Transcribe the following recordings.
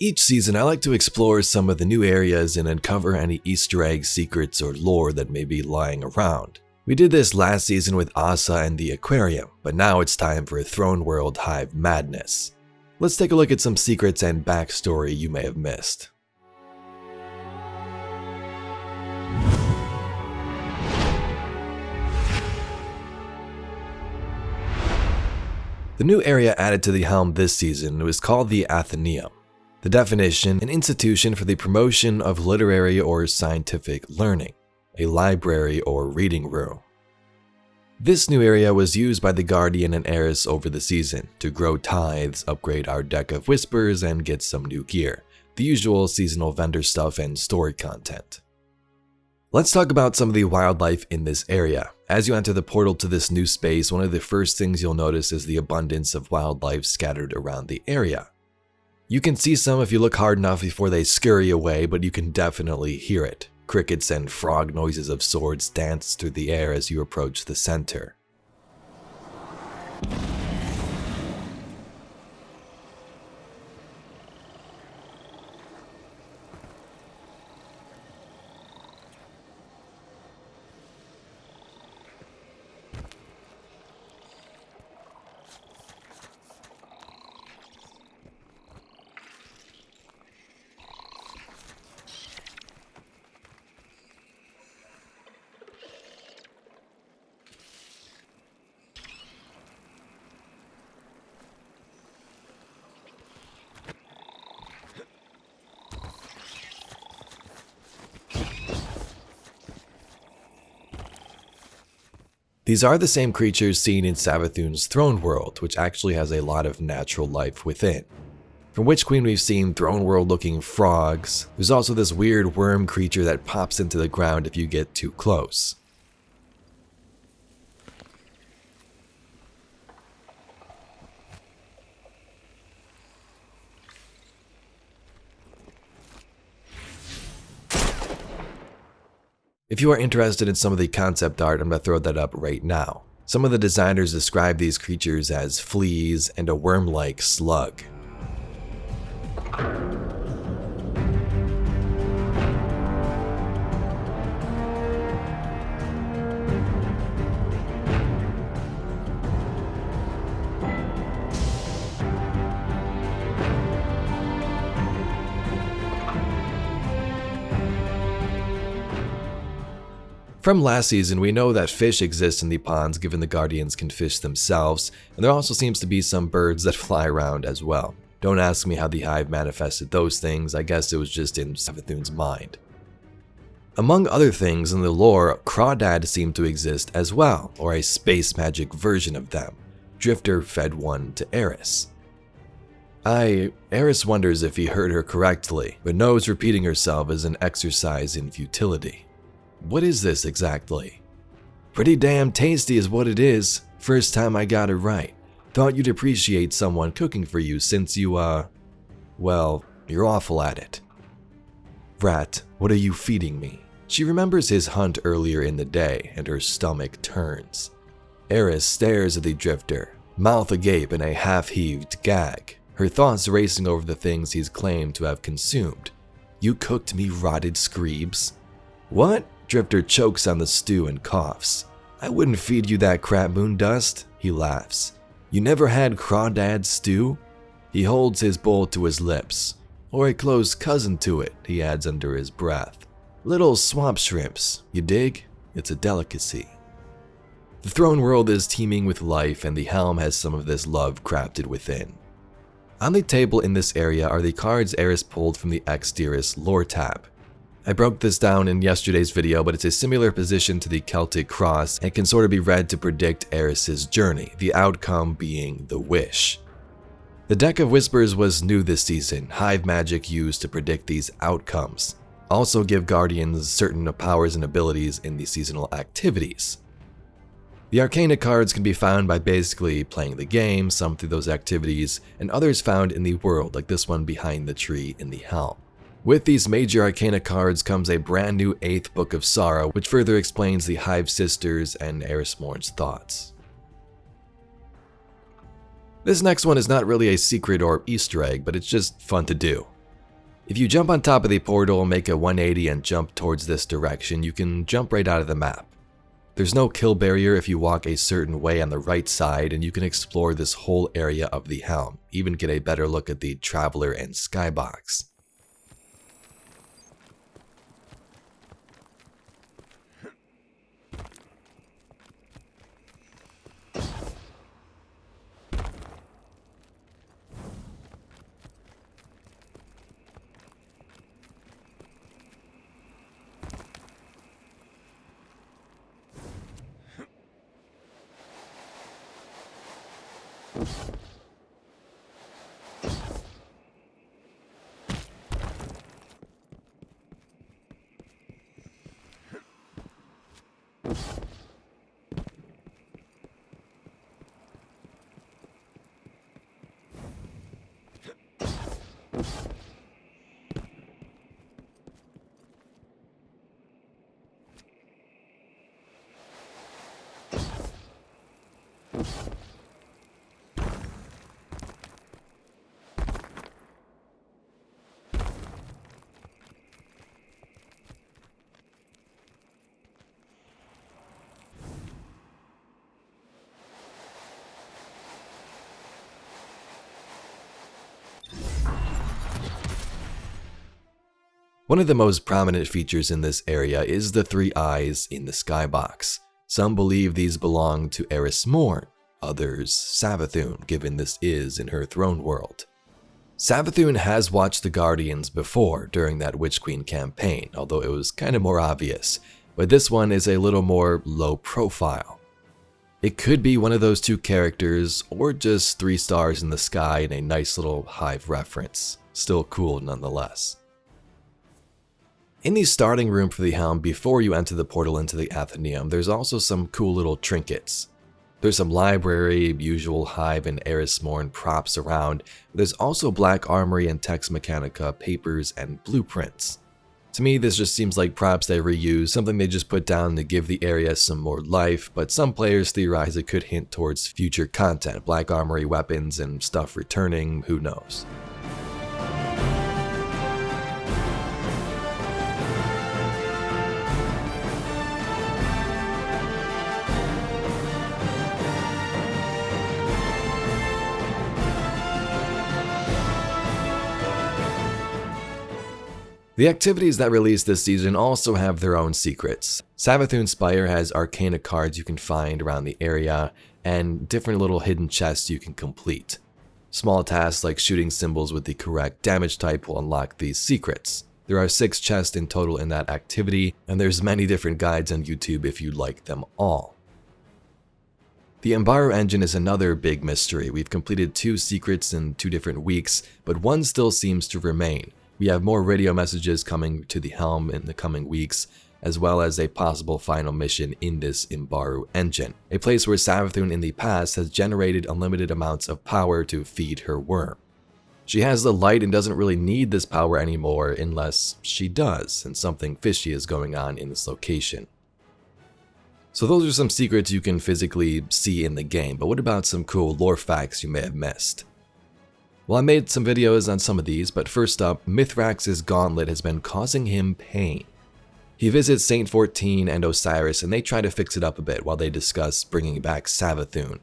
Each season, I like to explore some of the new areas and uncover any Easter eggs, secrets, or lore that may be lying around. We did this last season with Ahsa and the aquarium, but now it's time for Throne World Hive madness. Let's take a look at some secrets and backstory you may have missed. The new area added to the helm this season was called the Atheneum. The definition: an institution for the promotion of literary or scientific learning, a library or reading room. This new area was used by the Guardian and Heiress over the season to grow tithes, upgrade our deck of whispers, and get some new gear, the usual seasonal vendor stuff and story content. Let's talk about some of the wildlife in this area. As you enter the portal to this new space, one of the first things you'll notice is the abundance of wildlife scattered around the area. You can see some if you look hard enough before they scurry away, but you can definitely hear it. Crickets and frog noises of sorts dance through the air as you approach the center. These are the same creatures seen in Savathun's throne world, which actually has a lot of natural life within. From Witch Queen we've seen throne world looking frogs. There's also this weird worm creature that pops into the ground if you get too close. If you are interested in some of the concept art, I'm going to throw that up right now. Some of the designers describe these creatures as fleas and a worm-like slug. From last season, we know that fish exist in the ponds given the Guardians can fish themselves, and there also seems to be some birds that fly around as well. Don't ask me how the hive manifested those things, I guess it was just in Savathun's mind. Among other things in the lore, crawdads seem to exist as well, or a space magic version of them. Drifter fed one to Heiress. Heiress wonders if he heard her correctly, but knows repeating herself is an exercise in futility. What is this exactly? Pretty damn tasty is what it is. First time I got it right. Thought you'd appreciate someone cooking for you since you, well, you're awful at it. Rat, what are you feeding me? She remembers his hunt earlier in the day, and her stomach turns. Heiress stares at the drifter, mouth agape in a half-heaved gag, her thoughts racing over the things he's claimed to have consumed. You cooked me rotted screebs? What? Drifter chokes on the stew and coughs. I wouldn't feed you that crap, Moondust, he laughs. You never had crawdad stew? He holds his bowl to his lips. Or a close cousin to it, he adds under his breath. Little swamp shrimps, you dig? It's a delicacy. The throne world is teeming with life, and the helm has some of this love crafted within. On the table in this area are the cards Heiress pulled from the Ex-Dearest lore tab. I broke this down in yesterday's video, but it's a similar position to the Celtic cross and can sort of be read to predict Heiress's journey, the outcome being the wish. The deck of whispers was new this season, hive magic used to predict these outcomes. Also give Guardians certain powers and abilities in the seasonal activities. The Arcana cards can be found by basically playing the game, some through those activities, and others found in the world, like this one behind the tree in the helm. With these major Arcana cards comes a brand new 8th Book of Sorrow, which further explains the Hive Sisters and Eris Morn's thoughts. This next one is not really a secret or Easter egg, but it's just fun to do. If you jump on top of the portal, make a 180 and jump towards this direction, you can jump right out of the map. There's no kill barrier if you walk a certain way on the right side, and you can explore this whole area of the helm, even get a better look at the Traveler and Skybox. One of the most prominent features in this area is the 3 eyes in the skybox. Some believe these belong to Eris Morn, others Savathun, given this is in her throne world. Savathun has watched the Guardians before during that Witch Queen campaign, although it was kind of more obvious, but this one is a little more low profile. It could be one of those 2 characters, or just 3 stars in the sky and a nice little hive reference. Still cool nonetheless. In the starting room for the helm before you enter the portal into the Atheneum, there's also some cool little trinkets. There's some library, usual hive and Eris Morn props around, but there's also black armory and Tex Mechanica papers and blueprints. To me, this just seems like props they reuse, something they just put down to give the area some more life, but some players theorize it could hint towards future content, black armory weapons and stuff returning, who knows. The activities that released this season also have their own secrets. Savathun Spire has arcana cards you can find around the area, and different little hidden chests you can complete. Small tasks like shooting symbols with the correct damage type will unlock these secrets. There are 6 chests in total in that activity, and there's many different guides on YouTube if you'd like them all. The Embargo engine is another big mystery. We've completed 2 secrets in 2 different weeks, but one still seems to remain. We have more radio messages coming to the helm in the coming weeks, as well as a possible final mission in this Embargo engine, a place where Savathun in the past has generated unlimited amounts of power to feed her worm. She has the light and doesn't really need this power anymore unless she does, and something fishy is going on in this location. So those are some secrets you can physically see in the game, but what about some cool lore facts you may have missed? Well, I made some videos on some of these, but first up, Mithrax's gauntlet has been causing him pain. He visits Saint 14 and Osiris, and they try to fix it up a bit while they discuss bringing back Savathun.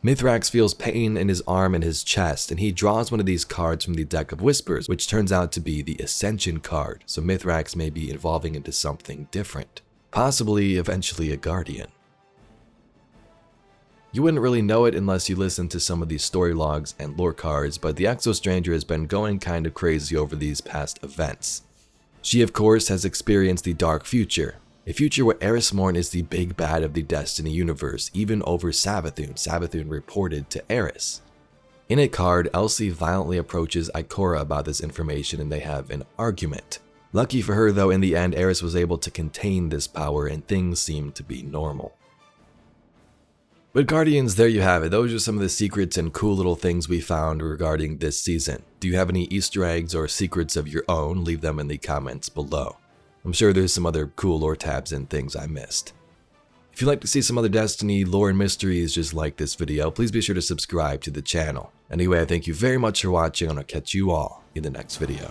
Mithrax feels pain in his arm and his chest, and he draws one of these cards from the Deck of Whispers, which turns out to be the Ascension card, so Mithrax may be evolving into something different. Possibly, eventually, a Guardian. You wouldn't really know it unless you listen to some of these story logs and lore cards, but the Exo Stranger has been going kind of crazy over these past events. She, of course, has experienced the Dark Future, a future where Eris Morn is the big bad of the Destiny universe, even over Savathun. Savathun reported to Eris. In a card, Elsie violently approaches Ikora about this information and they have an argument. Lucky for her though, in the end, Eris was able to contain this power and things seem to be normal. But Guardians, there you have it. Those are some of the secrets and cool little things we found regarding this season. Do you have any Easter eggs or secrets of your own? Leave them in the comments below. I'm sure there's some other cool lore tabs and things I missed. If you'd like to see some other Destiny lore and mysteries just like this video, please be sure to subscribe to the channel. Anyway, I thank you very much for watching and I'll catch you all in the next video.